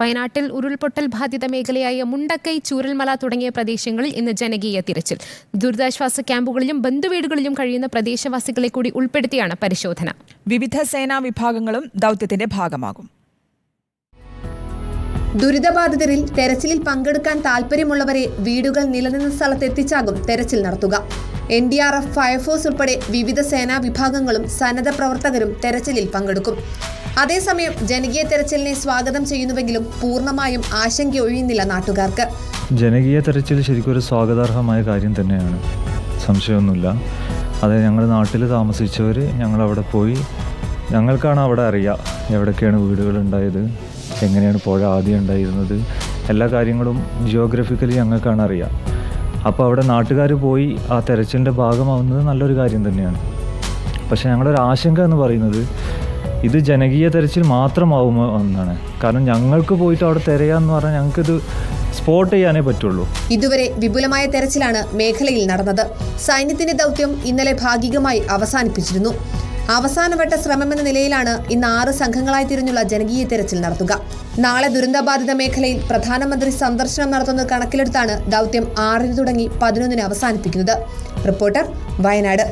വയനാട്ടിൽ ഉരുൾപൊട്ടൽ ബാധിത മേഖലയായ മുണ്ടക്കൈ, ചൂരൽമല തുടങ്ങിയ പ്രദേശങ്ങളിൽ ഇന്ന് ജനകീയ തിരച്ചിൽ. ദുരിതാശ്വാസ ക്യാമ്പുകളിലും ബന്ധുവീടുകളിലും കഴിയുന്ന പ്രദേശവാസികളെ കൂടി ഉൾപ്പെടുത്തിയാണ് പരിശോധന. വിവിധ സേനാ വിഭാഗങ്ങളും ദൗത്യത്തിന്റെ ഭാഗമാകും. ദുരിതബാധിതരിൽ തെരച്ചിലിൽ പങ്കെടുക്കാൻ താൽപര്യമുള്ളവരെ വീടുകൾ നിലനിന്ന സ്ഥലത്തെത്തിച്ചാകും തെരച്ചിൽ നടത്തുക. NDRF, ഫയർഫോഴ്സ് ഉൾപ്പെടെ വിവിധ സേനാ വിഭാഗങ്ങളും സന്നദ്ധ പ്രവർത്തകരും തെരച്ചിലിൽ പങ്കെടുക്കും. അതേസമയം ജനകീയ തെരച്ചിലിനെ സ്വാഗതം ചെയ്യുന്നുവെങ്കിലും പൂർണ്ണമായും ആശങ്കയൊഴിയുന്നില്ല നാട്ടുകാർക്ക്. ജനകീയ തെരച്ചിൽ ശരിക്കും ഒരു സ്വാഗതാർഹമായ കാര്യം തന്നെയാണ്, സംശയമൊന്നുമില്ല. അത് ഞങ്ങളുടെ നാട്ടിൽ താമസിച്ചവർ ഞങ്ങളവിടെ പോയി, ഞങ്ങൾക്കാണ് അവിടെ അറിയാം എവിടെയൊക്കെയാണ് വീടുകളുണ്ടായത്, എങ്ങനെയാണ് പുഴ ആദ്യം ഉണ്ടായിരുന്നത്, എല്ലാ കാര്യങ്ങളും ജിയോഗ്രഫിക്കലി ഞങ്ങൾക്കാണ് അറിയാം. അപ്പോൾ അവിടെ നാട്ടുകാർ പോയി ആ തെരച്ചിലിൻ്റെ ഭാഗമാവുന്നത് നല്ലൊരു കാര്യം തന്നെയാണ്. പക്ഷേ ഞങ്ങളൊരു ആശങ്ക എന്ന് പറയുന്നത് ഇത് ജനകീയ തെരച്ചിൽ മാത്രമാവുമോ എന്നാണ്. കാരണം ഞങ്ങൾക്ക് പോയിട്ട് അവിടെ തിരയാന്ന് പറഞ്ഞാൽ ഞങ്ങൾക്കിത് സ്പോട്ട് ചെയ്യാനേ പറ്റുള്ളൂ. ഇതുവരെ വിപുലമായ തെരച്ചിലാണ് മേഖലയിൽ നടന്നത്. സൈന്യത്തിന്റെ ദൗത്യം ഇന്നലെ ഭാഗികമായി അവസാനിപ്പിച്ചിരുന്നു. അവസാനവട്ട ശ്രമമെന്ന നിലയിലാണ് ഇന്ന് 6 സംഘങ്ങളായി തിരിഞ്ഞുള്ള ജനകീയ തെരച്ചിൽ നടത്തുക. നാളെ ദുരന്തബാധിത മേഖലയിൽ പ്രധാനമന്ത്രി സന്ദർശനം നടത്തുന്നത് കണക്കിലെടുത്താണ് ദൗത്യം 6 തുടങ്ങി 11 അവസാനിപ്പിക്കുന്നത്. റിപ്പോർട്ടർ, വയനാട്.